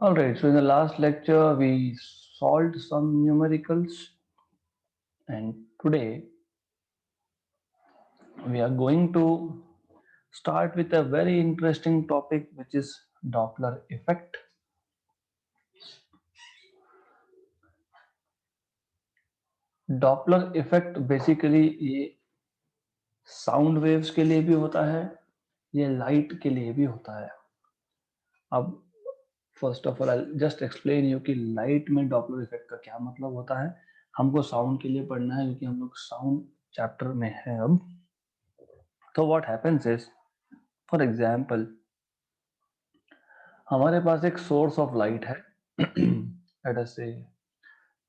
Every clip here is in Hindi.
All right, so in the last lecture, we solved some numericals, and today we are going to start with a very interesting topic, which is Doppler effect. Doppler effect basically ये साउंड वेव्स के लिए भी होता है, ये लाइट के लिए भी होता है. अब first of all I just explain you कि लाइट में डॉपलर इफेक्ट का क्या मतलब होता है. हमको साउंड के लिए पढ़ना है क्योंकि हम लोग साउंड चैप्टर में है अब. तो what happens is, for example, हमारे पास एक सोर्स ऑफ लाइट है. लेट अस से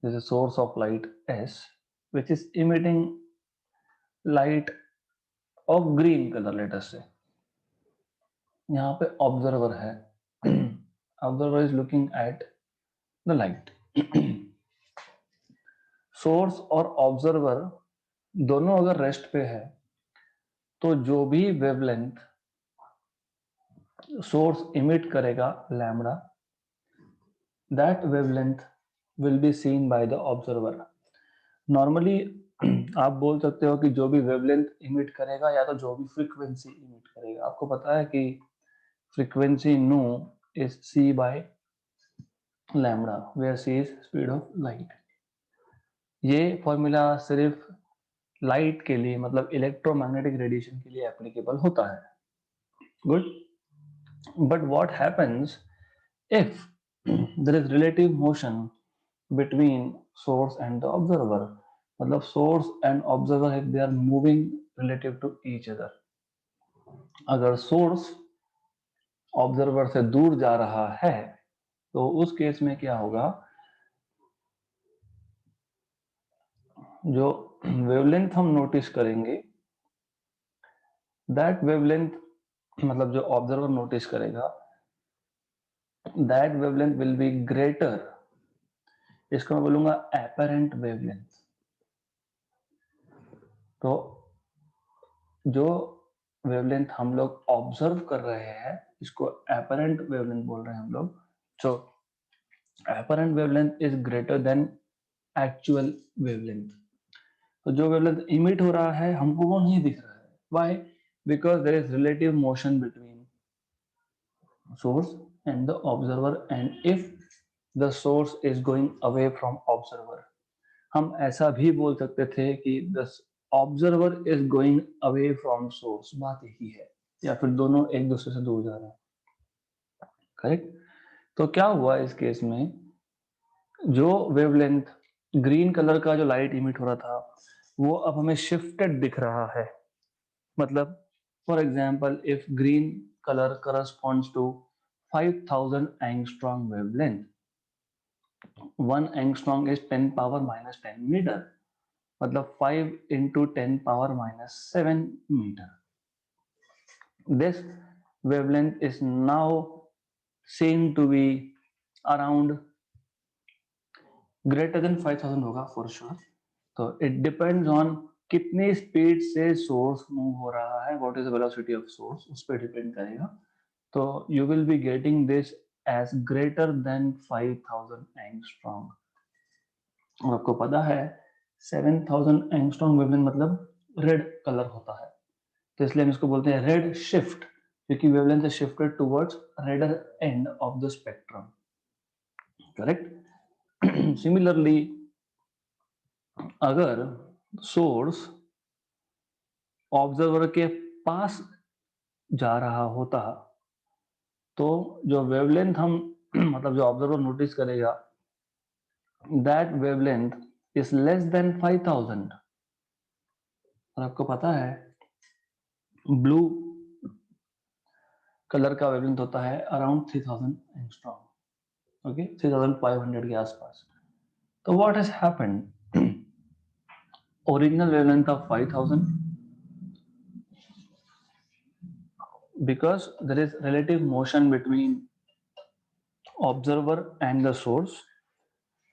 this is source of light S which is emitting light of green colour. Let us से यहाँ पे ऑब्जर्वर है. Observer is looking at the light. Source और ऑब्जर्वर दोनों अगर रेस्ट पे है तो जो भी वेवलेंथ सोर्स इमिट करेगा lambda, that wavelength will be seen by the observer. Normally आप बोल सकते हो कि जो भी वेवलेंथ इमिट करेगा या तो जो भी फ्रीक्वेंसी इमिट करेगा. आपको पता है कि frequency nu is c by lambda where c is speed of light. ये फॉर्मूला सिर्फ लाइट के लिए मतलब इलेक्ट्रोमैग्नेटिक रेडिएशन के लिए एप्लीकेबल होता है. Good. But what happens if there is relative motion between source and the observer, मतलब source and observer if they are moving relative to each other. अगर source observer से दूर जा रहा है तो उस केस में क्या होगा, जो वेवलेंथ हम नोटिस करेंगे दैट वेवलेंथ मतलब जो ऑब्जर्वर नोटिस करेगा that wavelength will be greater. इसको मैं बोलूंगा एपरेंट वेवलेंथ. तो जो वेवलेंथ हम लोग ऑब्जर्व कर रहे हैं इसको एपरेंट वेवलेंथ बोल रहे हैं हम लोग. So apparent wavelength is greater than actual wavelength. तो जो वेवलेंथ इमिट हो रहा है हमको वो नहीं दिख रहा है. Why? Because there is relative motion between source and the observer, and if the source is going away from observer, हम ऐसा भी बोल सकते थे कि the observer is going away from source. बात यही है. या फिर दोनों एक दूसरे से दूर जा रहे हैं. करेक्ट. तो क्या हुआ इस केस में, जो वेवलेंथ ग्रीन कलर का जो लाइट इमिट हो रहा था वो अब हमें शिफ्टेड दिख रहा है. मतलब for example if green colour corresponds to 5000 angstrom wavelength, 1 angstrom is 10 power minus 10 metre, मतलब 5 into 10 power minus 7 meter. This wavelength is now seen to be around greater than 5000 होगा for sure. तो it depends on कितनी स्पीड से सोर्स मूव हो रहा है, what is the velocity of source, उस पर डिपेंड करेगा. तो you will be getting this as greater than 5000 angstrom. और आपको पता है 7000 एंगस्ट्रॉम वेवलेंथ मतलब रेड कलर होता है. तो इसलिए हम इसको बोलते हैं रेड शिफ्ट, क्योंकि wavelength is shifted towards raider end of the spectrum. Correct. Similarly अगर सोर्स ऑब्जर्वर के पास जा रहा होता तो जो वेवलेंथ हम मतलब जो ऑब्जर्वर नोटिस करेगा that wavelength is less than 5000. और आपको पता है ब्लू कलर का वेवलेंथ होता है अराउंड 3000 एंगस्ट्रॉम. ओके, 3500 के आसपास. तो what has happened, original wavelength of 5000, because there is relative motion between observer and the source.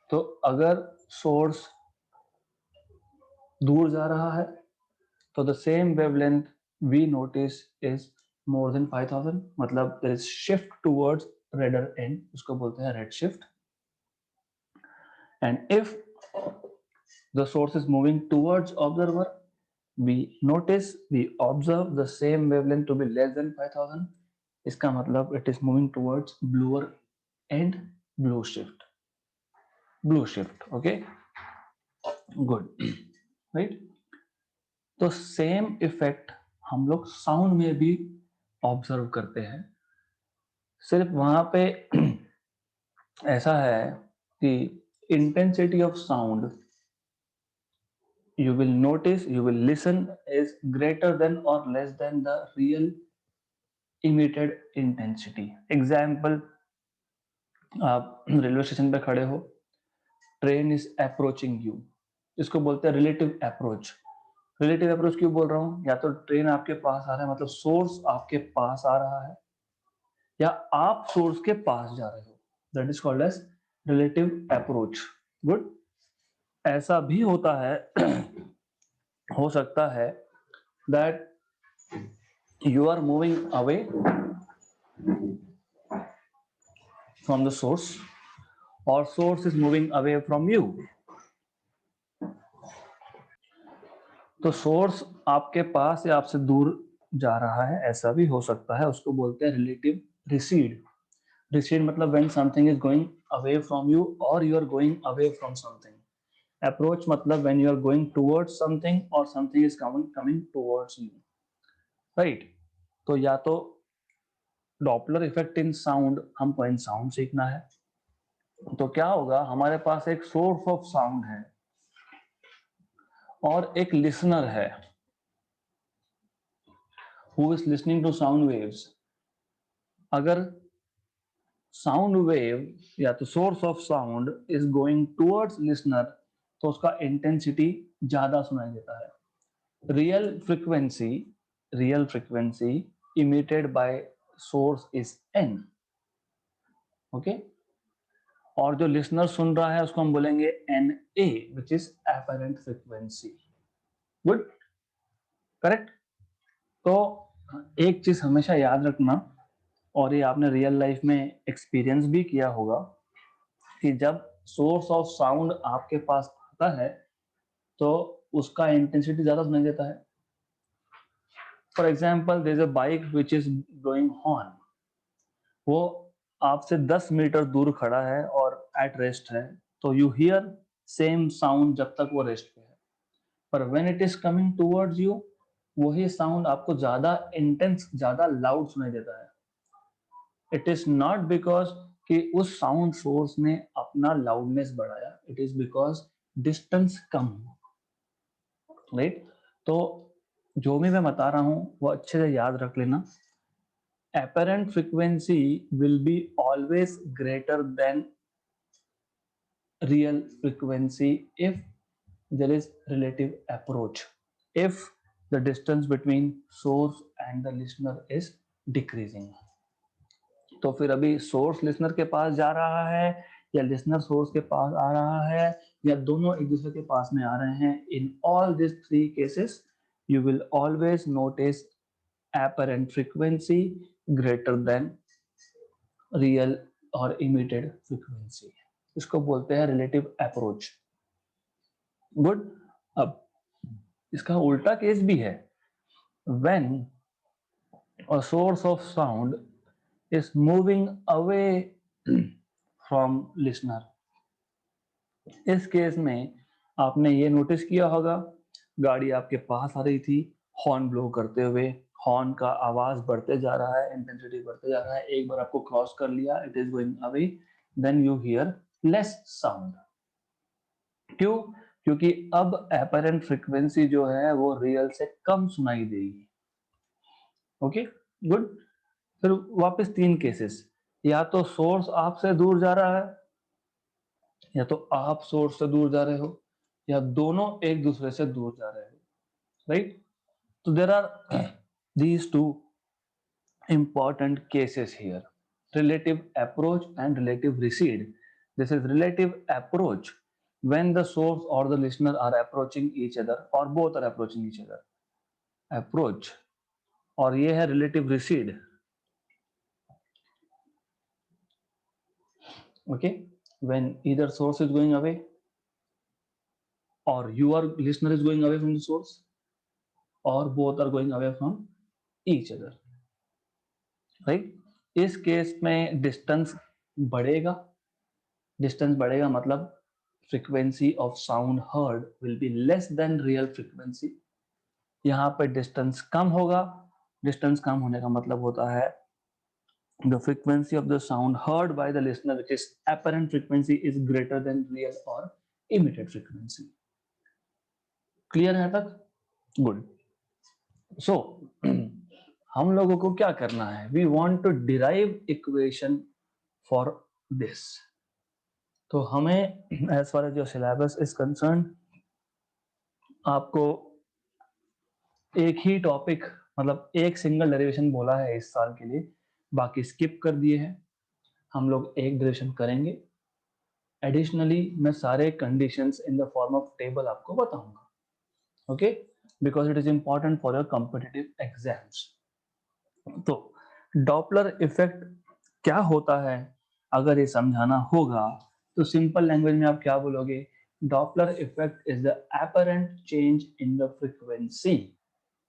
तो अगर सोर्स दूर जा रहा है तो the same wavelength we notice is more than 5000, मतलब there is shift towards redder end, उसको बोलते हैं red shift. And if the source is moving towards observer, we observe the same wavelength to be less than 5000. इसका मतलब it is moving towards bluer end, blue shift. Okay, good. Right. तो सेम इफेक्ट हम लोग साउंड में भी ऑब्जर्व करते हैं. सिर्फ वहां पे ऐसा है कि intensity of sound you will listen is greater than or less than the real emitted intensity. Example, आप रेलवे स्टेशन पे खड़े हो, ट्रेन इज अप्रोचिंग यू, इसको बोलते हैं रिलेटिव अप्रोच. रिलेटिव अप्रोच क्यों बोल रहा हूं? या तो ट्रेन आपके पास आ रहा है, मतलब सोर्स आपके पास आ रहा है, या आप सोर्स के पास जा रहे हो. That is called as relative approach. Good. ऐसा भी होता है हो सकता है that you are moving away from the source or source is moving away from you. तो सोर्स आपके पास या आपसे दूर जा रहा है, ऐसा भी हो सकता है. उसको बोलते हैं रिलेटिव रिसीड. रिसीड मतलब when something is going away from you or you are going away from something. Approach मतलब when you are going towards something or something is coming towards you. Right. तो या तो डॉपलर इफेक्ट इन साउंड, हमको इन साउंड सीखना है. तो क्या होगा, हमारे पास एक सोर्स ऑफ साउंड है और एक लिसनर है who is listening to sound waves. अगर साउंड वेव या तो source of sound is going towards listener तो उसका इंटेंसिटी ज्यादा सुनाई देता है. Real frequency emitted by source is N. Okay. और जो लिसनर सुन रहा है उसको हम बोलेंगे N A, which is apparent frequency. Good. Correct. तो एक चीज हमेशा याद रखना, और ये आपने रियल लाइफ में एक्सपीरियंस भी किया होगा, कि जब सोर्स ऑफ साउंड आपके पास आता है तो उसका इंटेंसिटी ज्यादा सुनाई देता है. For example, there is a bike which is blowing horn. वो आपसे 10 मीटर दूर खड़ा है और एट रेस्ट है, तो यू हियर सेम साउंड जब तक वो रेस्ट पे है. पर when it is coming towards you, वही साउंड आपको ज्यादा इंटेंस, ज्यादा लाउड सुनाई देता है. इट इज नॉट बिकॉज कि उस साउंड सोर्स ने अपना लाउडनेस बढ़ाया, it is because distance come. Right. तो जो भी मैं बता रहा हूं वो अच्छे से याद रख लेना. apparent frequency will be always greater than real frequency if there is relative approach, if the distance between source and the listener is decreasing. तो फिर अभी सोर्स लिसनर के पास जा रहा है या लिसनर सोर्स के पास आ रहा है या दोनों एक दूसरे के पास में आ रहे हैं, in all this three cases you will always notice apparent frequency greater than real or emitted frequency. इसको बोलते हैं रिलेटिव अप्रोच. गुड. अब इसका उल्टा केस भी है. when a source of sound is moving away from listener, इस केस में आपने ये नोटिस किया होगा, गाड़ी आपके पास आ रही थी हॉर्न ब्लो करते हुए, हॉर्न का आवाज बढ़ते जा रहा है, इंटेंसिटी बढ़ते जा रहा है, एक बार आपको क्रॉस कर लिया, it is going away, then you hear less sound. क्यों? क्योंकि अब एपरेंट फ्रीक्वेंसी जो है वो रियल से कम सुनाई देगी. ओके. गुड. फिर वापस तीन केसेस, या तो सोर्स आपसे दूर जा रहा है, या तो आप सोर्स से दूर जा रहे हो, या दोनों एक दूसरे से दूर जा रहे हो. Right. So there are these two important cases here: relative approach and relative recede. This is relative approach when the source or the listener are approaching each other or both are approaching each other. Approach. और ये है relative recede. okay, when either source is going away or your listener is going away from the source or both are going away from each other, right? इस केस में डिस्टेंस बढ़ेगा मतलब frequency of sound heard will be less then real frequency. यहाँ पे डिस्टेंस कम होगा, डिस्टेंस कम होने का मतलब होता है the frequency of the sound heard by the listener, which is apparent frequency, is greater than real or emitted frequency. Clear है तक? Good. So हम लोगों को क्या करना है? We want to derive equation for this. तो हमें as far as your syllabus is concerned, आपको एक ही टॉपिक मतलब एक सिंगल डेरिवेशन बोला है इस साल के लिए, बाकी स्किप कर दिए हैं। हम लोग एक डेरिवेशन करेंगे। एडिशनली मैं सारे conditions in the form of table आपको बताऊंगा, okay, because it is important for your competitive exams. तो डॉपलर इफेक्ट क्या होता है अगर ये समझाना होगा तो सिंपल लैंग्वेज में आप क्या बोलोगे? Doppler effect is the apparent change in the frequency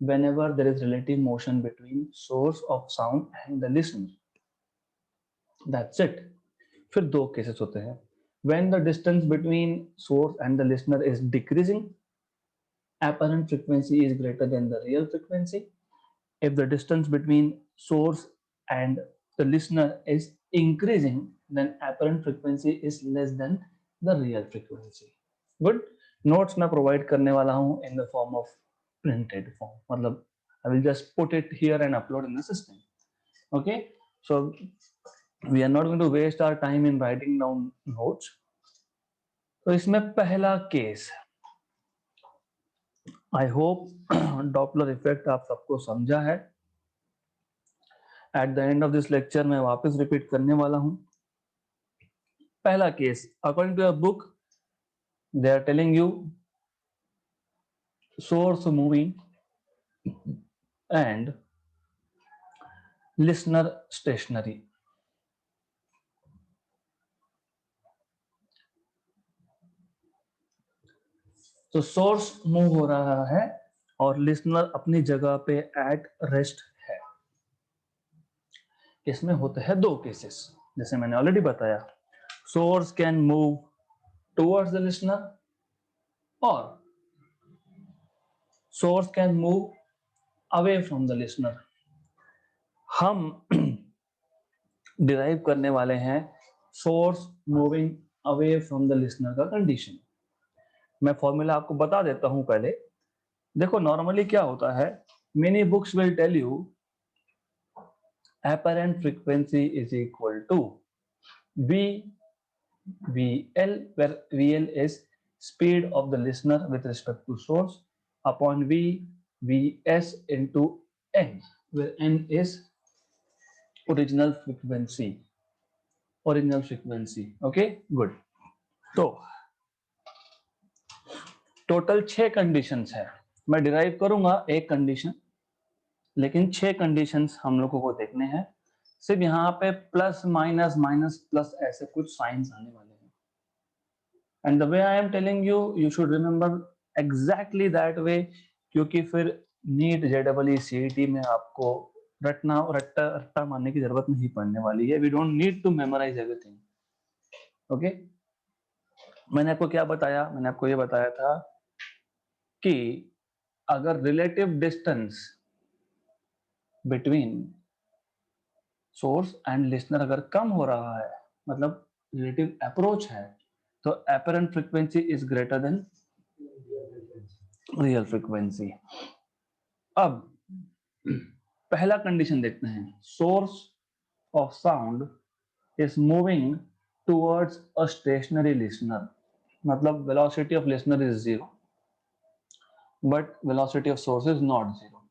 whenever there is relative motion between source of sound and the listener. That's it. फिर दो केसेस होते हैं। When the distance between source and the listener is decreasing, apparent frequency is greater than the real frequency. If the distance between source and the listener is increasing, then apparent frequency is less than the real frequency. Good. Notes मैं provide करने वाला हूँ in the form of printed form. मतलब I will just put it here and upload in the system. Okay. So we are not going to waste our time in writing down notes. तो इसमें पहला case, I hope Doppler effect आप सबको समझा है। At the end of this lecture मैं वापस रिपीट करने वाला हूं। पहला case, according to your book they are telling you source moving and listener stationary. तो सोर्स मूव हो रहा है और लिसनर अपनी जगह पे एट रेस्ट है। इसमें होते हैं दो केसेस, जैसे मैंने ऑलरेडी बताया, source can move towards the listener और source can move away from the listener. हम डिराइव करने वाले हैं source moving away from the listener का कंडीशन। मैं फॉर्मूला आपको बता देता हूं पहले। देखो नॉर्मली क्या होता है, many books will tell you apparent frequency is equal to VL, where VL is speed of the listener with respect to source upon Vs into N, where N is original frequency. Okay good. तो टोटल 6 कंडीशंस है। मैं डिराइव करूंगा एक कंडीशन, लेकिन 6 कंडीशंस हम लोगों को देखने हैं। सिर्फ यहाँ पे प्लस माइनस माइनस प्लस ऐसे कुछ साइंस आने वाले हैं। And the way I am telling you, you should remember exactly that way, क्योंकि फिर नीट जेडबल सीईटी में आपको रट्टा मारने की जरूरत नहीं पड़ने वाली है। We don't need to memorise everything. Okay, मैंने आपको क्या बताया? मैंने आपको ये बताया था कि अगर relative distance between source and listener अगर कम हो रहा है, मतलब रिलेटिव अप्रोच है, तो apparent frequency is greater than real frequency. अब पहला कंडीशन देखते हैं, source of sound is moving towards a stationary listener, मतलब velocity of listener is 0 but velocity of source is not 0।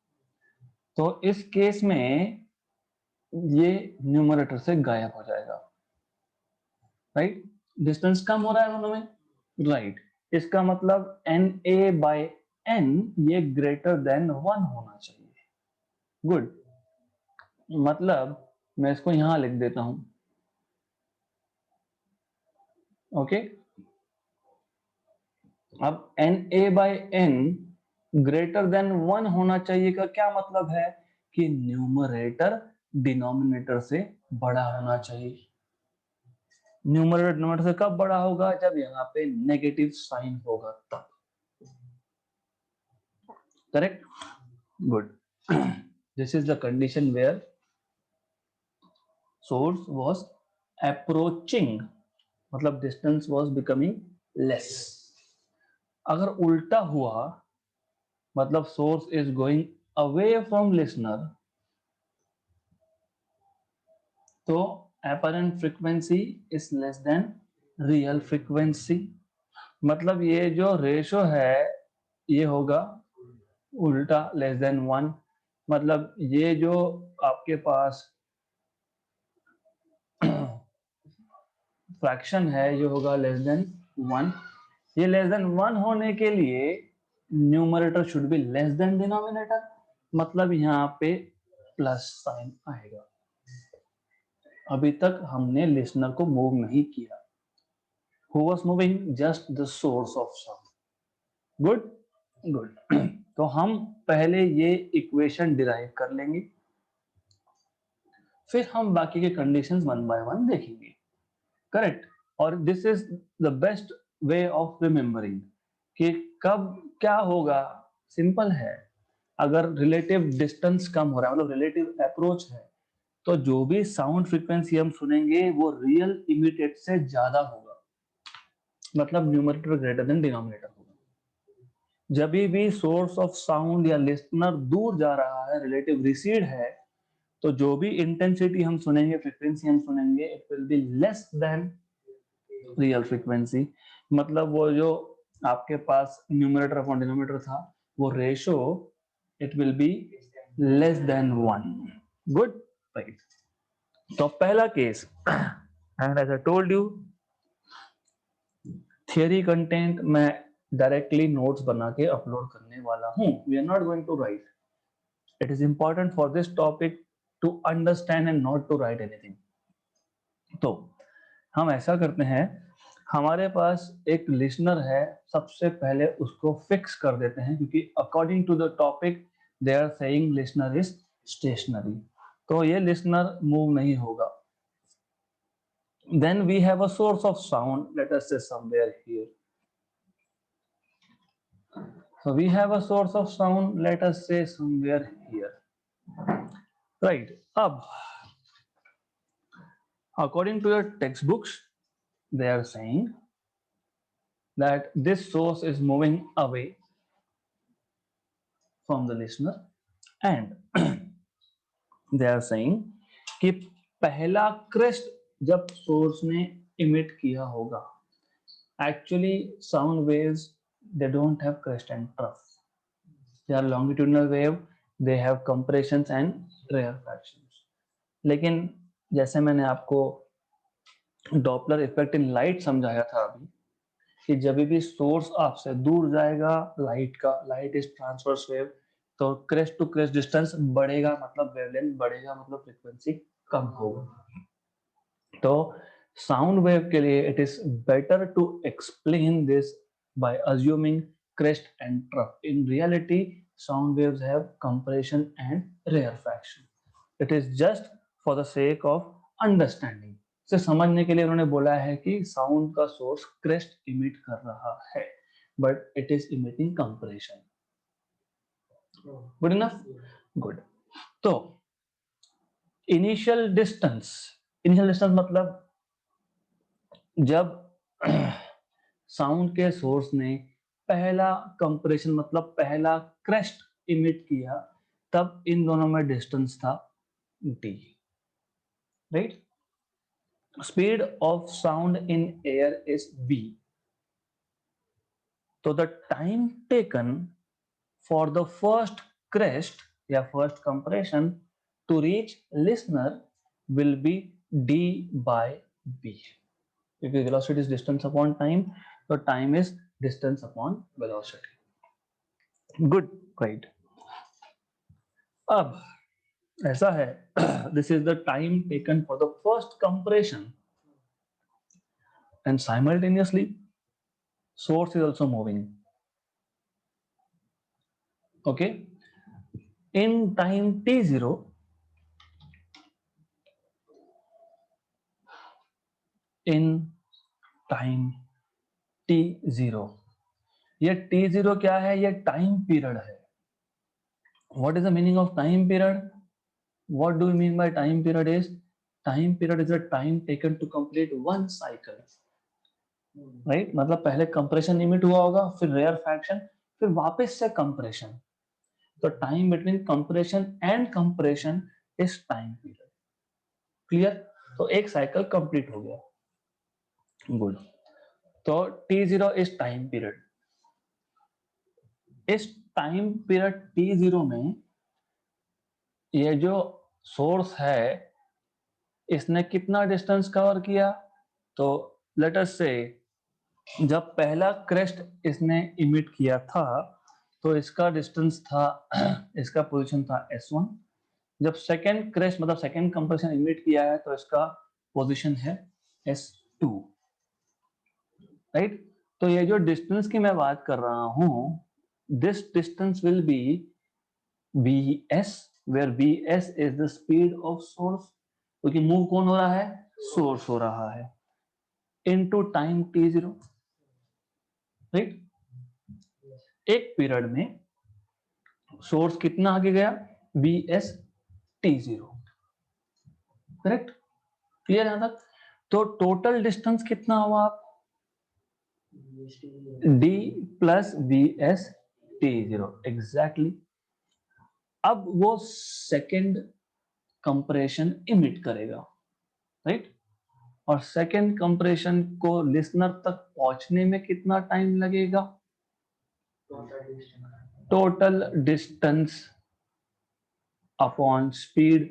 तो इस केस में ये न्यूमरेटर से गायब हो जाएगा, राइट? डिस्टेंस कम हो रहा है दोनों में, राइट? इसका मतलब एन ए बाय एन ये ग्रेटर देन 1 होना चाहिए। गुड। मतलब मैं इसको यहां लिख देता हूं, ओके, अब NA/N ग्रेटर देन 1 होना चाहिए का क्या मतलब है कि न्यूमरेटर डिनोमिनेटर से बड़ा होना चाहिए। न्यूमरेटर डिनोमिनेटर से कब बड़ा होगा, जब यहाँ पे नेगेटिव साइन होगा तब। Correct, good. This is the condition where source was approaching, मतलब डिस्टेंस वॉज बिकमिंग लेस। अगर उल्टा हुआ, मतलब source is going away from listener, तो apparent frequency is less than real frequency। मतलब ये जो रेशो है ये होगा उल्टा, लेस देन 1। मतलब ये जो आपके पास फ्रैक्शन है ये होगा लेस देन 1। ये लेस देन 1 होने के लिए numerator should be less than denominator, मतलब यहाँ पे प्लस साइन आएगा। अभी तक हमने लिसनर को मूव नहीं किया, who was moving just the source of sound। Good, good. तो हम पहले ये इक्वेशन डिराइव कर लेंगे, फिर हम बाकी के कंडीशंस वन बाय वन देखेंगे। करेक्ट, और this is the best way of remembering कि कब क्या होगा। सिंपल है, अगर रिलेटिव डिस्टेंस कम हो रहा है, मतलब रिलेटिव अप्रोच है, तो जो भी साउंड फ्रीक्वेंसी हम सुनेंगे वो रियल इमिटेड से ज्यादा होगा, मतलब न्यूमरेटर ग्रेटर देन डिनोमिनेटर होगा। जब भी सोर्स ऑफ साउंड या लिसनर दूर जा रहा है, रिलेटिव रिसीड है, तो जो भी इंटेंसिटी हम सुनेंगे, फ्रीक्वेंसी हम सुनेंगे, it will be less then real frequency. मतलब वो जो आपके पास न्यूमरेटर अपॉन डिनोमिनेटर था, वो ratio it will be less than 1। Good, right. तो पहला case, and as I told you, theory content मैं डायरेक्टली नोट्स बना के अपलोड करने वाला हूं। We are not going to write. It is important for this topic to understand and not to write anything. तो हम ऐसा करते हैं, हमारे पास एक लिसनर है, सबसे पहले उसको फिक्स कर देते हैं, क्योंकि according to the topic they are saying listener is stationary, तो ये लिसनर मूव नहीं होगा। Then we have a source of sound, let us say somewhere here. So we have a source of sound, let us say somewhere here. Right, अब according to your textbooks, they are saying that this source is moving away from the listener, and they are saying कि पहला क्रेस्ट जब सोर्स ने इमिट किया होगा, actually sound waves they don't have crest and trough, they are longitudinal wave, they have compressions and rarefactions। लेकिन जैसे मैंने आपको डॉपलर इफेक्ट इन लाइट समझाया था अभी, कि जब भी सोर्स आपसे दूर जाएगा लाइट का, लाइट इज ट्रांसवर्स वेव, तो क्रेस्ट टू क्रेस्ट डिस्टेंस बढ़ेगा, मतलब वेवलेंथ बढ़ेगा, मतलब फ्रीक्वेंसी कम होगा। तो साउंड वेव के लिए it is better to explain this by assuming crest and trough. In reality sound waves have compression and rarefaction. It is just for the sake of understanding, से समझने के लिए उन्होंने बोला है कि साउंड का सोर्स क्रेस्ट इमिट कर रहा है, but it is emitting compression. Good enough, good. तो इनिशियल डिस्टेंस, इनिशियल डिस्टेंस मतलब जब साउंड के सोर्स ने पहला कंप्रेशन मतलब पहला क्रेस्ट इमिट किया, तब इन दोनों में डिस्टेंस था d, right. Speed of sound in air is v, तो the time taken for the first crest या first compression to reach listener will be d by v, क्योंकि velocity is distance upon time, तो time is distance upon velocity। good, right। अब ऐसा है, this is the time taken for the first compression and simultaneously source is also moving. Okay, in time t0, in time t0, ये t0 क्या है? ये टाइम पीरियड है. What is the meaning of time period? What do we mean by time period? Is time period is the time taken to complete one cycle, right? मतलब पहले कंप्रेशन इमिट हुआ होगा, फिर रेयर फ्रैक्शन, फिर वापस से कंप्रेशन. तो time between compression and compression is time period. Clear? तो एक साइकिल कंप्लीट हो गया. गुड. तो t0 इज टाइम पीरियड. इस टाइम पीरियड t0 में ये जो सोर्स है इसने कितना डिस्टेंस कवर किया? तो लेट अस से जब पहला क्रेस्ट इसने इमिट किया था तो इसका डिस्टेंस था इसका पोजीशन था s1. जब सेकेंड क्रेस्ट मतलब सेकेंड कंप्रेशन इमिट किया है तो इसका पोजीशन है s2, राइट? तो ये जो डिस्टेंस की मैं बात कर रहा हूं, this distance will be vs, where vs is the speed of source, क्योंकि मूव कौन हो रहा है? सोर्स हो रहा है, इनटू टाइम t0, राइट? एक पीरियड में सोर्स कितना आगे गया? vs t0, correct? क्लियर यहां तक? तो टोटल डिस्टेंस कितना हुआ? d plus vs t0, exactly. अब वो सेकेंड कंप्रेशन इमिट करेगा, राइट? और सेकेंड कंप्रेशन को लिसनर तक पहुंचने में कितना टाइम लगेगा? Total distance upon speed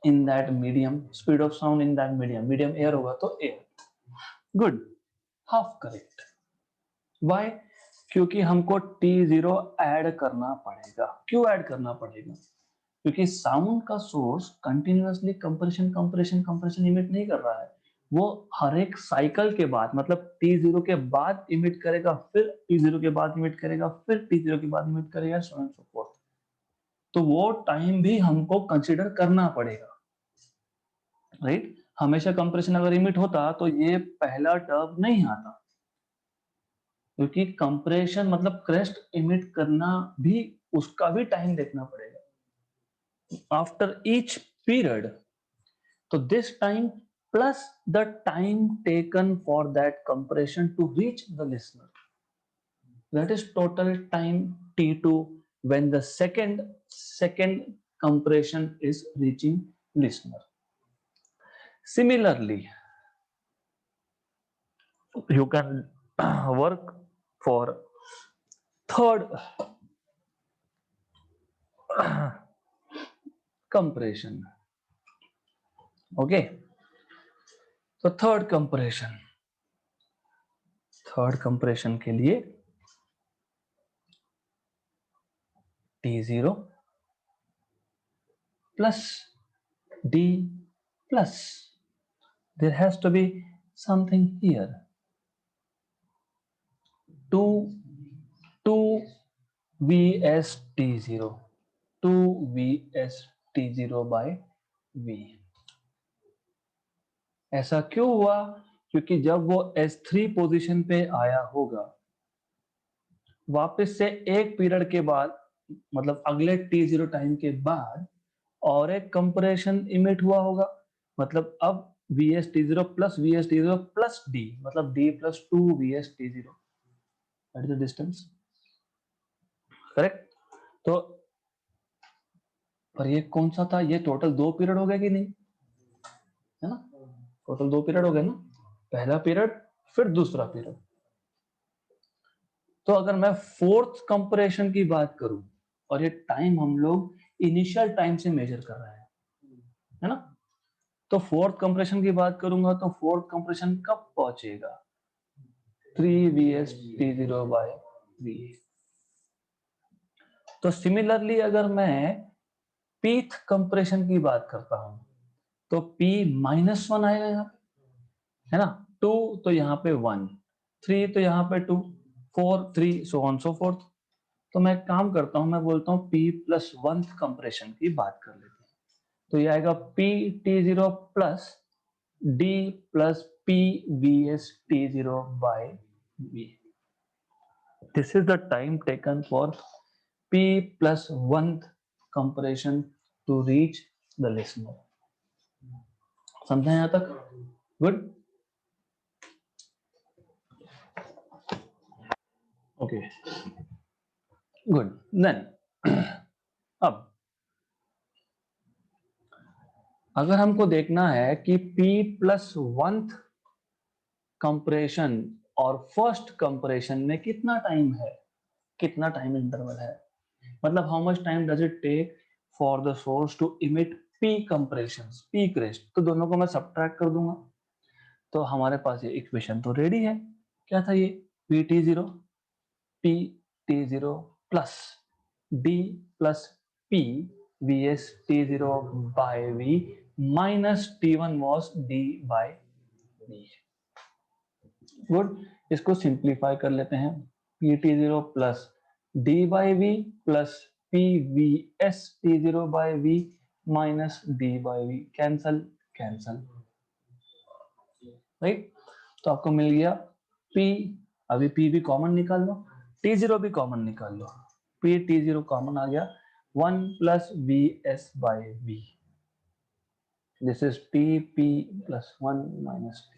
in that medium, speed of sound in that medium. Medium air होगा तो air. Good, half correct. Why? क्योंकि हमको t0 ऐड करना पड़ेगा. क्यों ऐड करना पड़ेगा? क्योंकि साउंड का source continuously compression compression compression emit नहीं कर रहा है. वो हर एक साइकिल के बाद मतलब t0 के बाद इमिट करेगा, फिर t0 के बाद इमिट करेगा, फिर t0 के बाद इमिट करेगा, सो एंड सो फोर्थ. तो वो टाइम भी हमको कंसीडर करना पड़ेगा, राइट? हमेशा कंप्रेशन अगर इमिट होता तो ये पहला टर्म नहीं आता, क्योंकि कंप्रेशन मतलब क्रेस्ट इमिट करना भी उसका भी टाइम देखना पड़ेगा आफ्टर ईच पीरियड. तो this time plus the time taken for that compression to reach the listener, that is total time t2 when the second compression is reaching listener. Similarly, you can work for third compression. Okay, तो थर्ड कंप्रेशन के लिए t0 plus d plus there has to be something here, 2 vs t0, 2 vs t0 by v. ऐसा क्यों हुआ? क्योंकि जब वो S3 पोजीशन पे आया होगा, वापस से एक पीरियड के बाद मतलब अगले t0 टाइम के बाद और एक कंप्रेशन इमिट हुआ होगा, मतलब अब vs t0 plus vs t0 plus d, मतलब d plus 2 vs t0, that is the distance, correct? तो पर ये कौन सा था? ये टोटल 2 पीरियड हो गए कि नहीं, है ना? टोटल 2 पीरियड हो गए ना, पहला पीरियड फिर दूसरा पीरियड. तो अगर मैं फोर्थ कंप्रेशन की बात करूं, और ये टाइम हम लोग इनिशियल टाइम से मेजर कर रहे हैं, है ना? तो फोर्थ कंप्रेशन की बात करूंगा तो फोर्थ कंप्रेशन कब पहुंचेगा? 3 vs t0 by v. तो सिमिलरली अगर मैं पीथ कंप्रेशन की बात करता हूं तो p -1 आएगा यहाँ, है ना? 2 तो यहाँ पे 1, 3 तो यहाँ पे 2, 4 3 सो ऑन सो फोर्थ। तो मैं काम करता हूँ, मैं बोलता हूँ p प्लस 1th कंप्रेशन की बात कर लेते हैं। तो ये आएगा p t0 plus d plus p vs t0 by v। This is the time taken for p plus 1th compression to reach the listener। समझा यहाँ तक? Good, okay, good. देन अब अगर हमको देखना है कि p प्लस 1th कंप्रेशन और फर्स्ट कंप्रेशन में कितना टाइम है, कितना टाइम इंटरवल है, मतलब how much time does it take for the source to emit p compressions, p crest, तो दोनों को मैं सबट्रैक्ट कर दूंगा। तो हमारे पास ये इक्वेशन तो रेडी है। क्या था ये? p t0 plus d plus p vs t0 by v minus t1 was d by v। Good, इसको सिंप्लीफाई कर लेते हैं। p t0 plus d by v plus p vs t0 by v minus d by v, cancel cancel, right. तो आपको मिल गया p, अभी p भी कॉमन निकाल लो, t0 भी कॉमन निकाल लो, p t0 कॉमन आ गया 1 plus vs by v, this is tp plus 1 minus t।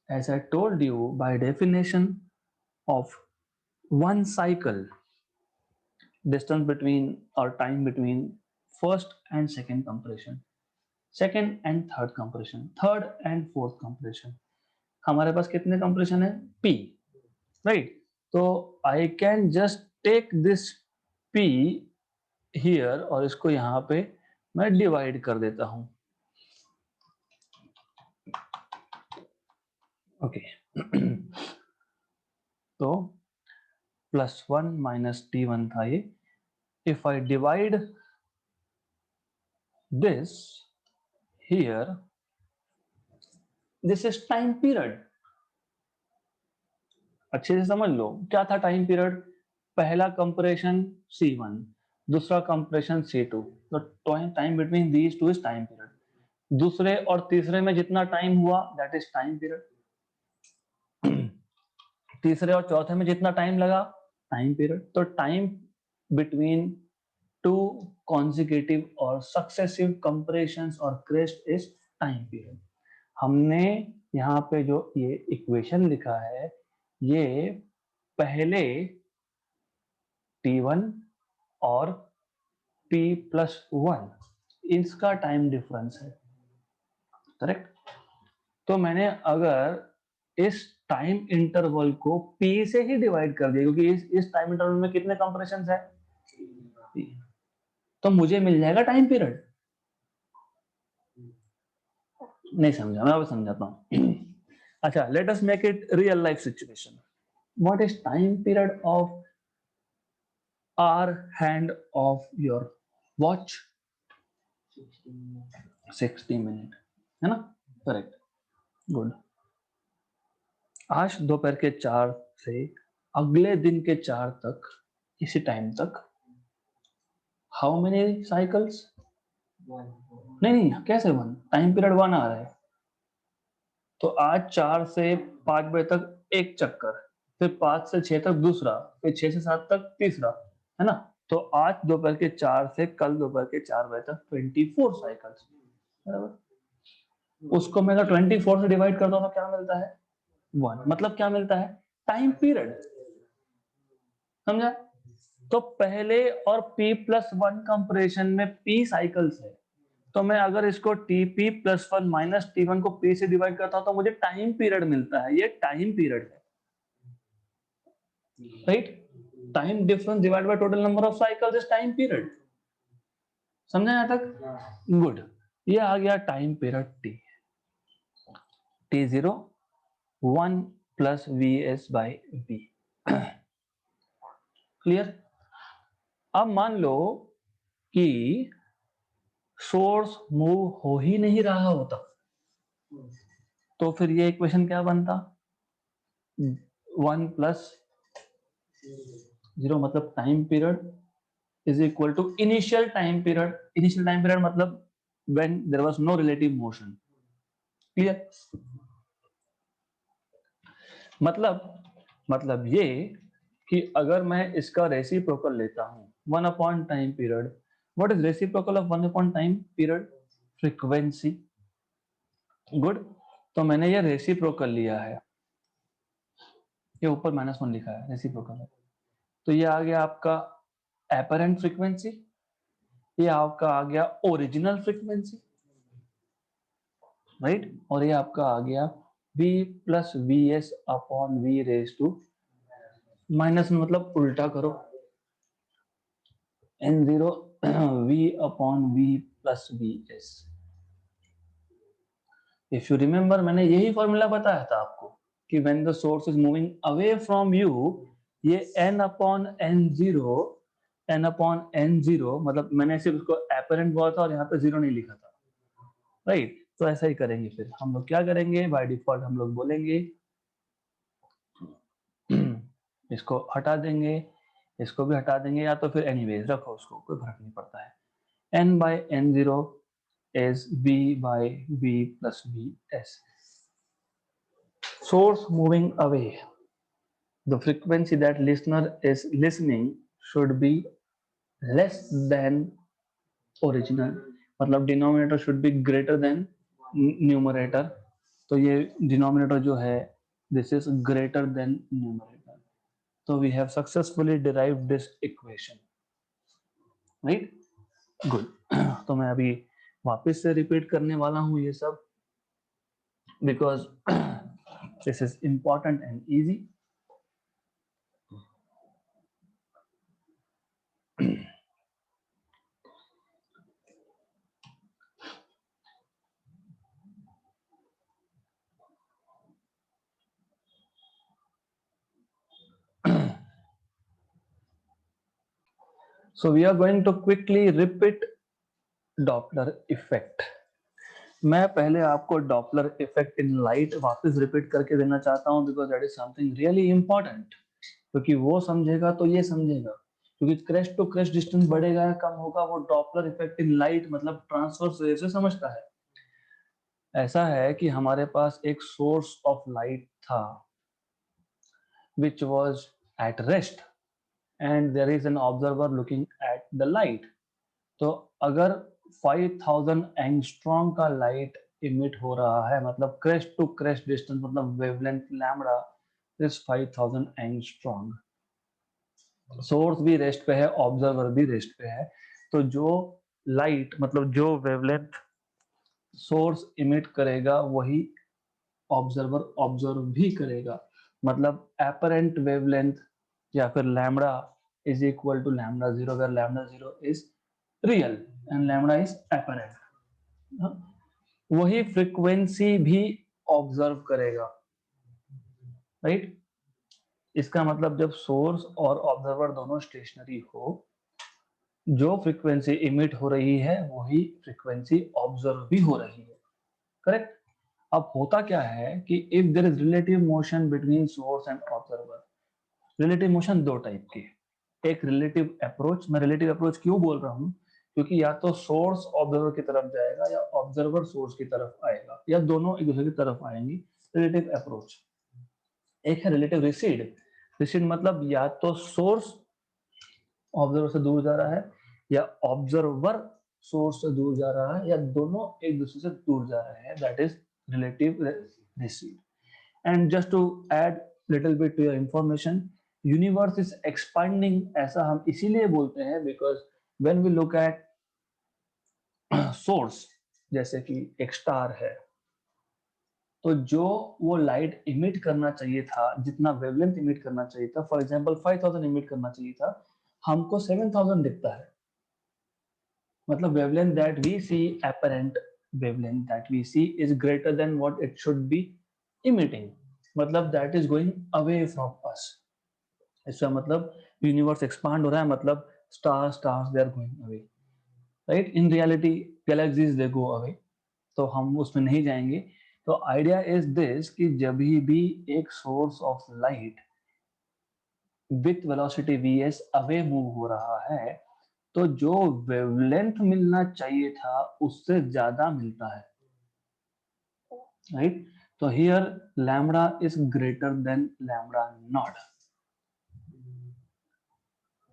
As I told you, by definition of one cycle, distance between or time between first and second compression, second and third compression, third and fourth compression, हमारे पास कितने कंप्रेशन है? p, right. तो I can just take this p here और इसको यहाँ पे मैं डिवाइड कर देता हूं, ओके। तो प्लस 1 माइनस t1 था ये। If I divide this here, this is time period. अच्छे से समझ लो क्या था टाइम पीरियड। पहला कंप्रेशन C1, दूसरा कंप्रेशन C2, तो time between these two is time period. दूसरे और तीसरे में जितना टाइम हुआ दैट इज टाइम पीरियड। तीसरे और चौथे में जितना टाइम लगा टाइम पीरियड। तो टाइम बिटवीन टू कॉन्जिक्यूटिव और सक्सेसिव कंप्रेशंस और क्रेस्ट इज टाइम पीरियड। हमने यहाँ पे जो ये इक्वेशन लिखा है ये पहले T1 और P प्लस 1 इसका टाइम डिफरेंस है, करेक्ट। तो मैंने अगर इस टाइम इंटरवल को P से ही डिवाइड कर दिया, क्योंकि इस टाइम इंटरवल में कितने कंप्रेशन है, तो मुझे मिल जाएगा टाइम पीरियड। नहीं समझा, मैं अब समझाता हूँ। अच्छा, let us make it real life situation. What is time period of our hand of your watch? 60 minute, है ना, करेक्ट, गुड। आज दोपहर के 4 से अगले दिन के 4 तक, इसी टाइम तक, हाउ मेनी साइकिल्स? नहीं, कैसे 1? टाइम पीरियड 1 आ रहा है, तो आज 4 से 5 बजे तक एक चक्कर, फिर 5 से 6 तक दूसरा, फिर 6 से 7 तक तीसरा, है ना। तो आज दोपहर के 4 से कल दोपहर के 4 बजे तक 24 साइकिल्स, बराबर। उसको मैं अगर 24 से डिवाइड करता हूँ तो क्या मिलता है? 1। मतलब क्या मिलता है? टाइम पीरियड, समझा। तो पहले और p प्लस 1 कंप्रेशन में p साइकिल्स है, तो मैं अगर इसको tp प्लस 1 माइनस t1 को p से डिवाइड करता हूं तो मुझे टाइम पीरियड मिलता है। ये टाइम पीरियड है, right. Time difference divide by total number of cycles is time period. समझा यहां तक? गुड। ये आ गया time period t, t0 1 plus vs by v। Clear? अब मान लो कि सोर्स मूव हो ही नहीं रहा होता, तो फिर ये इक्वेशन क्या बनता, 1 प्लस 0 मतलब time period is equal to initial time period. Initial time period मतलब when there was no relative motion. Clear? मतलब ये कि अगर मैं इसका रेसिप्रोकल लेता हूं 1 upon time period, what is reciprocal of 1 upon time period? Frequency. Good. तो मैंने ये रेसिप्रोकल लिया है, ये ऊपर -1 लिखा है रेसिप्रोकल है, तो ये आ गया आपका एपरेंट फ्रीक्वेंसी, ये आपका आ गया ओरिजिनल फ्रीक्वेंसी, राइट, और ये आपका आ गया v plus v s upon v raise to minus में, मतलब उल्टा करो, n0 v upon v plus v s. If you remember मैंने यही फॉर्मूला बताया था आपको कि when the source is moving away from you, ये n अपॉन n0 मतलब मैंने सिर्फ उसको एपरेंट बोला था और यहाँ पे 0 नहीं लिखा था, राइट. तो ऐसा ही करेंगे, फिर हम लोग क्या करेंगे, बाय डिफॉल्ट हम लोग बोलेंगे इसको हटा देंगे, इसको भी हटा देंगे, या तो फिर एनीवेज रखो उसको, कोई फर्क नहीं पड़ता है. n by n0 is v by v plus vs. Source moving away, the frequency that listener is listening should be less than original, मतलब denominator should be greater than numerator. तो ये डिनोमिनेटर जो है this is greater then numerator. So we have successfully derived this equation, right? Good. तो मैं अभी वापस से रिपीट करने वाला हूँ ये सब, because this is important and easy. So we are going to quickly repeat Doppler effect. मैं पहले आपको डॉपलर इफेक्ट इन लाइट वापस रिपीट करके देना चाहता हूं, because that is something really important. क्योंकि वो समझेगा तो ये समझेगा, क्योंकि क्रेस्ट टू क्रेस्ट डिस्टेंस बढ़ेगा या कम होगा वो डॉपलर इफेक्ट इन लाइट मतलब ट्रांसवर्स रे से समझता है. ऐसा है कि हमारे पास एक सोर्स ऑफ लाइट था which was at rest and there is an observer looking at the light. तो अगर 5000 एंगस्ट्रॉम का लाइट इमिट हो रहा है, मतलब क्रेस्ट टू क्रेस्ट डिस्टेंस मतलब wavelength lambda is 5000 angstrom. Source भी रेस्ट पे है, ऑब्जर्वर भी रेस्ट पे है, तो जो लाइट मतलब जो वेवलेंथ सोर्स इमिट करेगा वही ऑब्जर्वर ऑब्जर्व भी करेगा. मतलब एपरेंट वेवलेंथ या फिर lambda is equal to lambda 0, where lambda 0 is real and lambda is apparent. वही फ्रीक्वेंसी भी ऑब्जर्व करेगा, राइट. इसका मतलब जब सोर्स और ऑब्जर्वर दोनों स्टेशनरी हो, जो फ्रीक्वेंसी इमिट हो रही है वही फ्रीक्वेंसी ऑब्जर्व भी हो रही है, करेक्ट. अब होता क्या है कि if there is relative motion between source and observer, relative motion दो टाइप की, एक रिलेटिव अप्रोच. मैं रिलेटिव अप्रोच क्यों बोल रहा हूँ, क्योंकि या तो सोर्स ऑब्जर्वर की तरफ जाएगा या ऑब्जर्वर सोर्स की तरफ आएगा, या दोनों एक दूसरे की तरफ आएंगी. Relative approach. एक है रिलेटिव रिसीड. रिसीड मतलब या तो सोर्स ऑब्जर्वर से दूर जा रहा है या ऑब्जर्वर सोर्स से दूर जा रहा है, या दोनों एक दूसरे से दूर जा रहे हैं, that is relative recede. And just to add little bit to your information, universe is expanding ऐसा हम इसीलिए बोलते हैं because when we look at source, जैसे कि एक स्टार है, तो जो वो लाइट इमिट करना चाहिए था, जितना वेवलेंथ इमिट करना चाहिए था, फॉर एग्जांपल 5000 इमिट करना चाहिए था, हमको 7000 दिखता है. मतलब wavelength that we see, apparent wavelength that we see is greater than what it should be emitting, मतलब that is going away from us. इसका मतलब यूनिवर्स एक्सपांड हो रहा है, मतलब stars they are going away, right. In reality galaxies they go away, तो हम उसमें नहीं जाएंगे. तो आइडिया इज दिस कि जब भी एक source of light with velocity v s away move हो रहा है तो जो वेवलेंथ मिलना चाहिए था उससे ज्यादा मिलता है, राइट? तो here lambda is greater then lambda naught.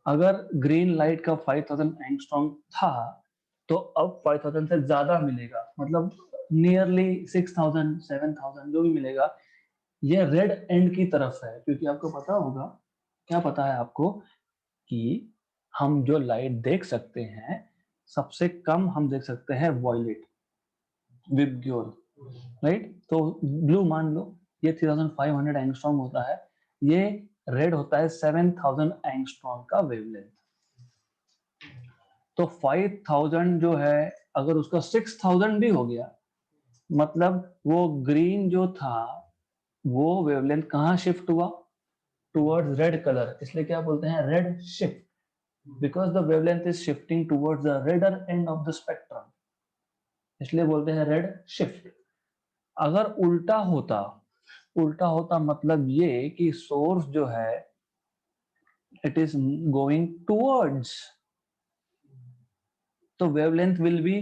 अगर ग्रीन लाइट का 5000 एंगस्ट्रॉम था तो अब 5000 से ज्यादा मिलेगा, मतलब नियरली 6000 7000 जो भी मिलेगा ये रेड एंड की तरफ है, क्योंकि आपको पता होगा, क्या पता है आपको, कि हम जो लाइट देख सकते हैं सबसे कम हम देख सकते हैं वॉयलेट, विबग्योर, राइट? तो ब्लू मान लो ये 3500 एंगस्ट्रॉम होता है, ये रेड होता है 7000 एंगस्ट्रॉम का वेवलेंथ। तो 5000 जो है अगर उसका 6000 भी हो गया, मतलब वो ग्रीन जो था वो वेवलेंथ कहाँ शिफ्ट हुआ? टुवर्ड्स रेड कलर, इसलिए क्या बोलते हैं? Red shift, because the wavelength is shifting towards the raider end of the spectrum, इसलिए बोलते हैं रेड शिफ्ट। अगर उल्टा होता मतलब ये कि सोर्स जो है इट इज गोइंग टुवर्ड्स, तो wavelength will be,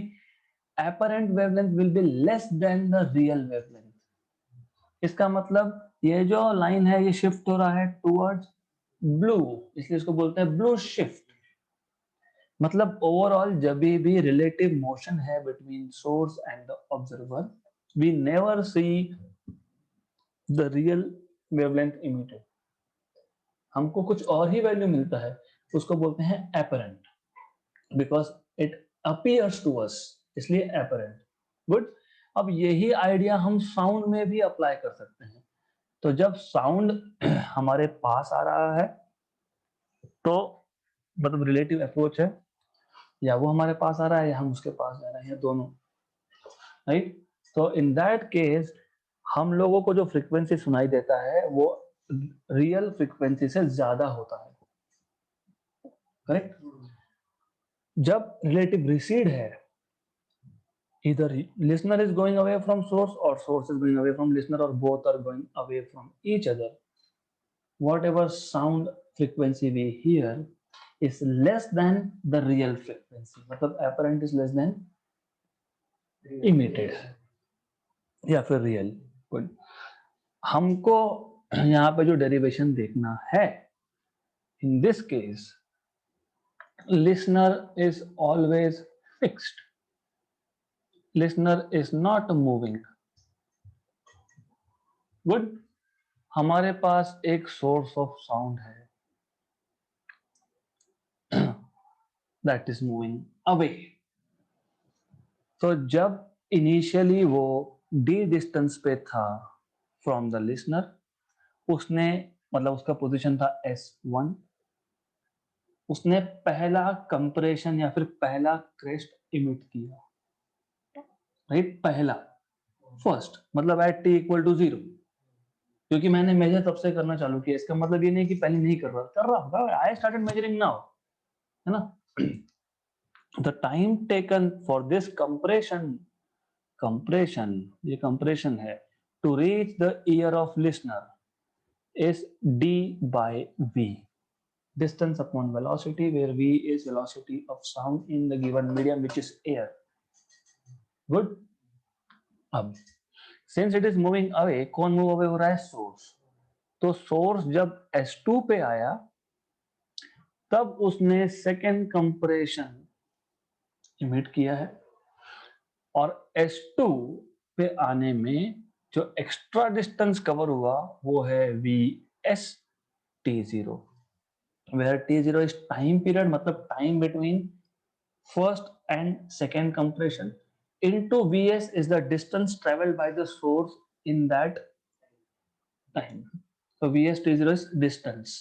apparent wavelength will be less than the real wavelength। इसका मतलब ये जो लाइन है ये शिफ्ट हो रहा है टुवर्ड्स ब्लू, इसलिए इसको बोलते हैं ब्लू शिफ्ट। मतलब ओवरऑल जब भी रिलेटिव मोशन है between source and the observer, we never see the real wavelength emitted, हमको कुछ और ही वैल्यू मिलता है, उसको बोलते हैं apparent, because it appears to us, इसलिए एपरेंट। गुड। अब यही आइडिया हम साउंड में भी अप्लाई कर सकते हैं। तो जब साउंड हमारे पास आ रहा है तो मतलब रिलेटिव अप्रोच है, या वो हमारे पास आ रहा है या हम उसके पास जा रहे हैं, दोनों, राइट? तो इन दैट केस हम लोगों को जो फ्रीक्वेंसी सुनाई देता है वो रियल फ्रीक्वेंसी से ज्यादा होता है, करेक्ट? जब रिलेटिव रिसीड है, either listener is going away from source or source is going away from listener or both are going away from each other, whatever sound frequency we hear is less than the real frequency, मतलब apparent is less than emitted या फिर real। Good। हमको यहाँ पे जो डेरिवेशन देखना है, in this case listener is always fixed, listener is not moving। Good। हमारे पास एक सोर्स ऑफ साउंड है that is moving away। तो जब इनिशियली वो डी डिस्टेंस पे था फ्रॉम द लिसनर, उसने मतलब उसका पोजीशन था S1, उसने पहला कंप्रेशन या फिर पहला क्रेस्ट इमिट किया, राइट? पहला, फर्स्ट, मतलब एट टी इक्वल टू 0, क्योंकि मैंने मेजर तब से करना चालू किया, इसका मतलब ये नहीं कि पहले नहीं कर रहा होगा, आई स्टार्टेड मेजरिंग नाउ, है ना? the time taken for this compression, ये compression है, to reach the ear of listener is d by v, distance upon velocity, where v is velocity of sound in the given medium which is air। good। अब since it is moving away, कौन मूव अवे हो रहा है? सोर्स। तो सोर्स जब S2 पे आया तब उसने सेकेंड कंप्रेशन इमिट किया है, और S2 पे आने में जो एक्स्ट्रा डिस्टेंस कवर हुआ वो है Vs T0, where T0 is time period, मतलब time between first and second compression, into Vs is the distance traveled by the source in that time। So Vs T0 is distance।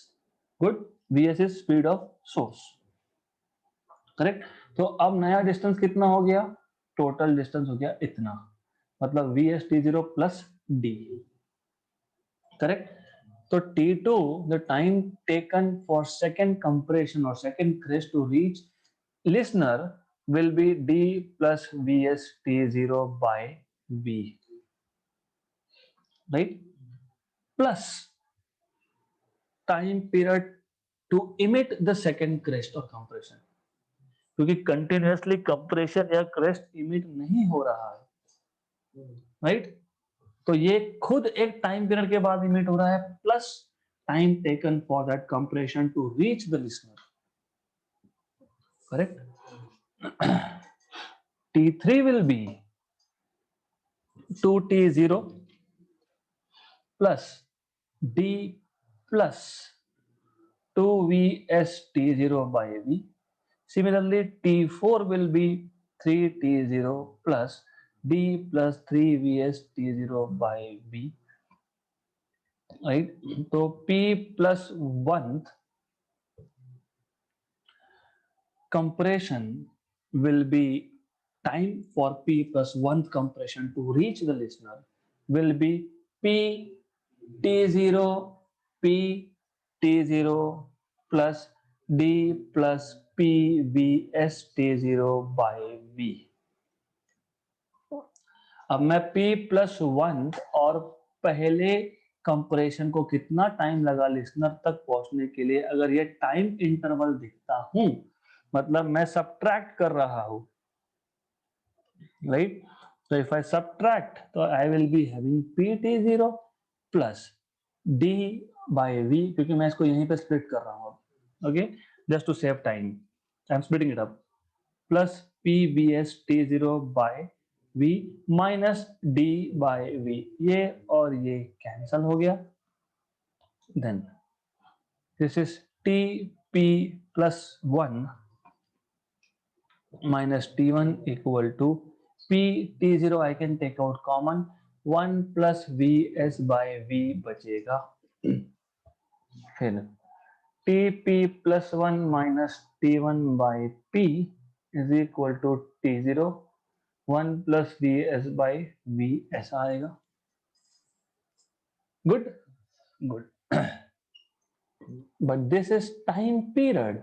good। Vs is speed of source, correct? तो अब नया डिस्टेंस कितना हो गया? टोटल डिस्टेंस हो गया इतना, मतलब Vs T0 plus D, correct? तो T2, the time taken for second compression or second crest to reach listener will be D plus Vs T0 by V। right? Plus time period to emit the second crest or compression, क्योंकि कंटिन्यूअसली कंप्रेशन या क्रेस्ट इमिट नहीं हो रहा है, राइट? तो ये खुद एक टाइम पीरियड के बाद इमिट हो रहा है, plus time taken for that compression to reach the listener, correct? T3 will be 2T0 plus D plus 2VST0 by V. Similarly, T4 will be 3T0 plus D plus 3VST0 by V. Right? So P plus 1 compression will be time for P plus 1 compression to reach the listener will be P T0 P T0 plus D plus PVS T0 by V. अब मैं P plus 1 और पहले कंप्रेशन को कितना टाइम लगा लिसनर तक पहुंचने के लिए, अगर ये टाइम इंटरवल दिखता हूं, मतलब मैं सब्ट्रैक्ट कर रहा हूं, right? So if I subtract, तो I will be having PT0 plus D by V, क्योंकि मैं इसको यहीं पे स्प्लिट कर रहा हूँ, okay, just to save time I am splitting it up, plus PVS T0 by V minus D by V, ये और ये कैंसल हो गया, then this is TP plus 1 minus T1 equal to P T0 I can take out common, 1 plus VS by V बचेगा, फिर TP plus 1 minus T1 by P is equal to T0, 1 plus VS by VS आएगा, good good. But this is time period.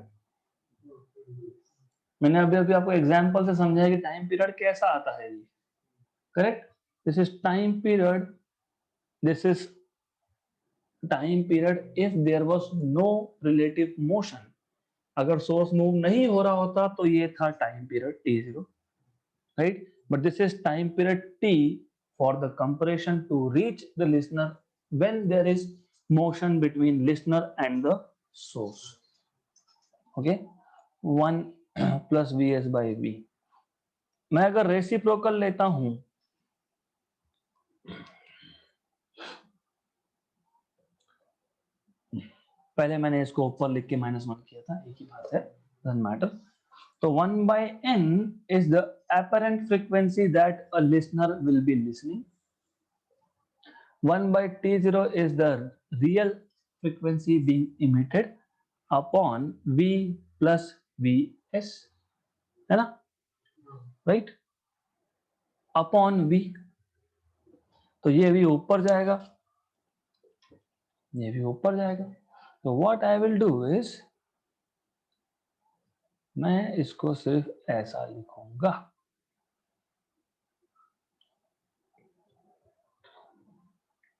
मैंने अभी अभी आपको एग्जांपल से समझाया कि टाइम पीरियड कैसा आता है, correct? This is time period, this is time period if there was no relative motion. अगर सोर्स मूव नहीं हो रहा होता तो ये था time period T0, right? But this is time period T for the compression to reach the listener when there is motion between listener and the source, okay? 1 plus VS by V. मैं अगर रेसिप्रोकल लेता हूं, पहले मैंने इसको ऊपर लिख के -1 किया था, एक ही बात है, डजंट मैटर. तो 1 by n is the apparent frequency that a listener will be listening. 1 by T0 is the real frequency being emitted upon V plus VS, है ना, राइट? अपॉन V, तो ये भी ऊपर जाएगा, ये भी ऊपर जाएगा. तो what I will do is, मैं इसको सिर्फ ऐसा लिखूंगा,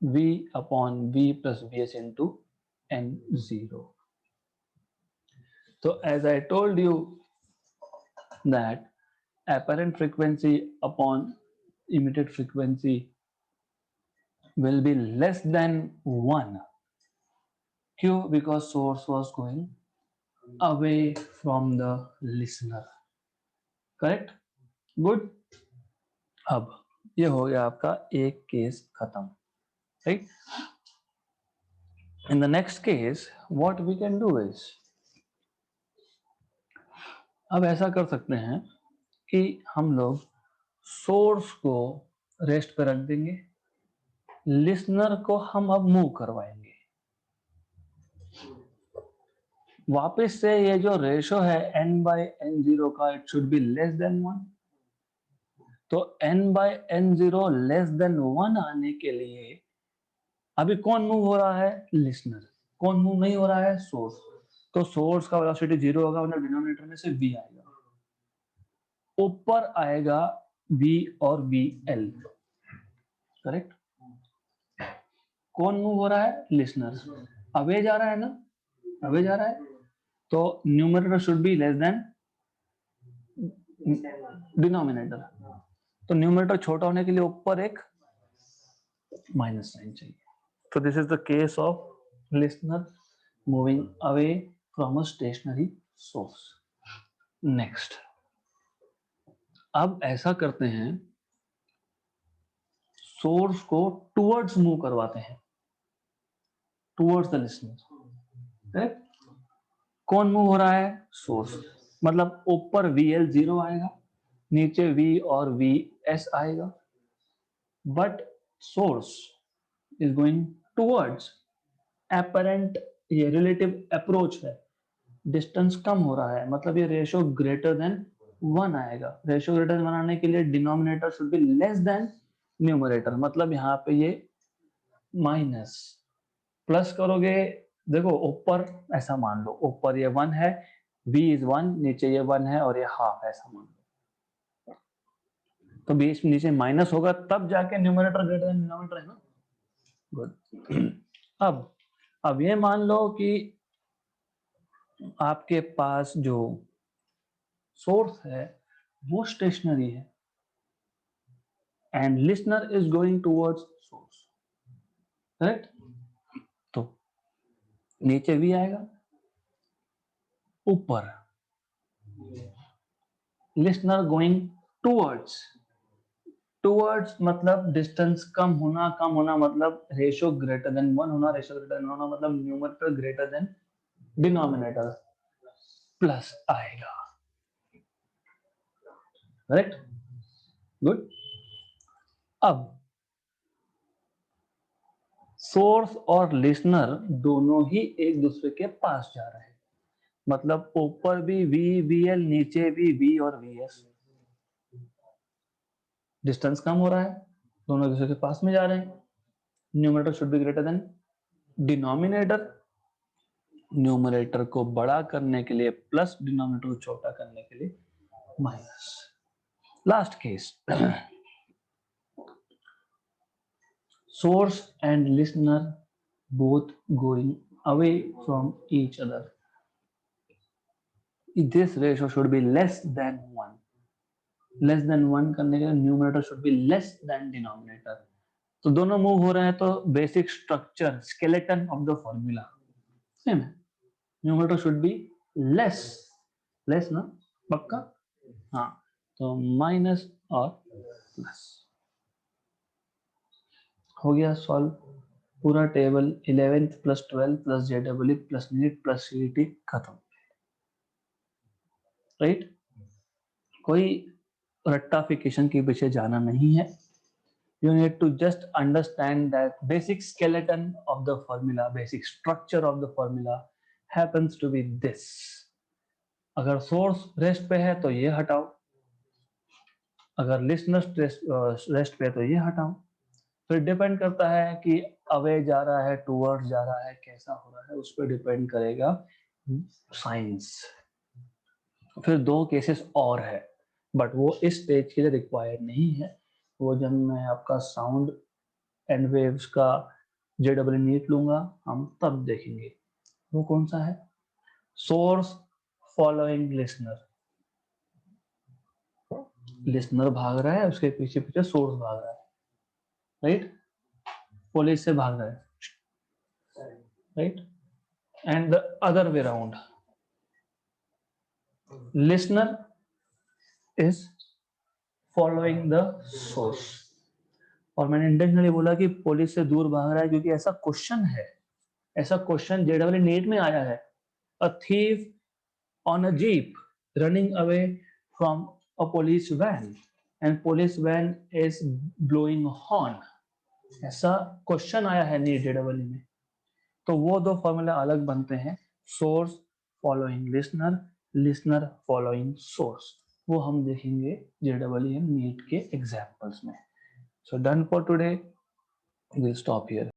V upon V plus VS into N0. So as I told you that apparent frequency upon emitted frequency will be less than 1. Q, because source was going away from the listener, correct? Good. अब ये हो गया आपका एक केस खत्म, right? In the next case, what we can do is, अब ऐसा कर सकते हैं कि हम लोग सोर्स को रेस्ट पे रख देंगे, लिसनर को हम अब मूव करवाएंगे. वापस से ये जो रेशो है n by n0 का, it should be less than 1. तो n by n0 less than 1 आने के लिए अभी कौन मूव हो रहा है? लिसनर. कौन मूव नहीं हो रहा है? सोर्स. तो सोर्स का वेलोसिटी 0 होगा, मतलब डिनोमिनेटर में से v आएगा, ऊपर आएगा v और vl, करेक्ट? कौन मूव हो रहा है? लिसनर। अवे जा रहा है ना, अवे जा रहा है, तो numerator should be less than denominator. तो न्यूमरेटर छोटा होने के लिए ऊपर एक माइनस साइन चाहिए। तो this is the case of listener moving away from a stationary source. Next, अब ऐसा करते हैं, सोर्स को टुवर्ड्स मूव करवाते हैं, टुवर्ड्स द लिसनर। कौन मूव हो रहा है? सोर्स। मतलब ऊपर VL 0 आएगा, नीचे V और VS आएगा, but source is going towards apparent, ये रिलेटिव अप्रोच है, डिस्टेंस कम हो रहा है, मतलब ये रेशियो ग्रेटर देन 1 आएगा। रेशियो ग्रेटर देन 1 आने के लिए denominator should be less then numerator, मतलब यहाँ पे ये माइनस, प्लस करोगे, देखो ऊपर ऐसा मान लो, ऊपर ये 1 है, V इज 1, नीचे ये 1 है और ये हाफ, ऐसा मान लो। तो बीच में नीचे माइनस होगा तब जाके न्यूमरेटर ग्रेटर देन डिनोमिनेटर है ना। गुड। अब ये मान लो कि आपके पास जो सोर्स है वो स्टेशनरी है and listener is going towards source, correct? तो नीचे V आएगा, ऊपर लिसनर गोइंग टुवर्ड्स, टुवर्ड्स मतलब डिस्टेंस कम होना मतलब रेशियो ग्रेटर देन 1 होना, रेशियो ग्रेटर देन होना मतलब numerator greater than denominator, plus आएगा, करेक्ट? गुड। अब सोर्स और लिसनर दोनों ही एक दूसरे के पास जा रहे हैं, मतलब ऊपर भी VL, नीचे भी V और VS, डिस्टेंस कम हो रहा है, दोनों एक दूसरे के पास में जा रहे हैं। Numerator should be greater than denominator, numerator को बड़ा करने के लिए प्लस, डिनोमिनेटर को छोटा करने के लिए minus. Last case, source and listener both going away from each other. This ratio should be less than 1. Less than 1 करने के लिए numerator should be less than denominator. तो दोनों मूव हो रहे हैं, तो basic structure, skeleton of the formula same है। Numerator should be less, less ना, पक्का? हाँ, तो माइनस और प्लस। हो गया सॉल्व पूरा table, 11th plus 12th plus JEE plus NEET plus CET खत्म, राइट? कोई रट्टाफिकेशन के पीछे जाना नहीं है। You need to just understand that basic skeleton of the formula, basic structure of the formula happens to be this. अगर सोर्स रेस्ट पे है तो ये हटाओ, अगर लिसनर रेस्ट पे है तो ये हटाओ। फिर डिपेंड करता है कि अवे जा रहा है, टुवर्ड्स जा रहा है, कैसा हो रहा है, उस पर डिपेंड करेगा साइंस। फिर 2 केसेस और है, बट वो इस स्टेज के लिए रिक्वायर्ड नहीं है, वो जब मैं आपका साउंड एंड वेव्स का JEE नीट लूंगा हम तब देखेंगे। वो कौन सा है? सोर्स फॉलोइंग लिसनर, लिसनर भाग रहा है, उसके पीछे पीछे सोर्स भाग रहा है, राइट? पुलिस से भाग रहा है, right? And the other way round, listener is following the source. और मैंने इंटेंशनली बोला कि पुलिस से दूर भाग रहा है क्योंकि ऐसा क्वेश्चन है, ऐसा क्वेश्चन JEE नीट में आया है। A thief on a jeep running away from a police van and police van is blowing horn, ऐसा क्वेश्चन आया है नीट JEE में। तो वो 2 फॉर्मूला अलग बनते हैं, source following listener, listener following source, वो हम देखेंगे JEE नीट के एग्जाम्पल्स में। So done for today, we'll stop here.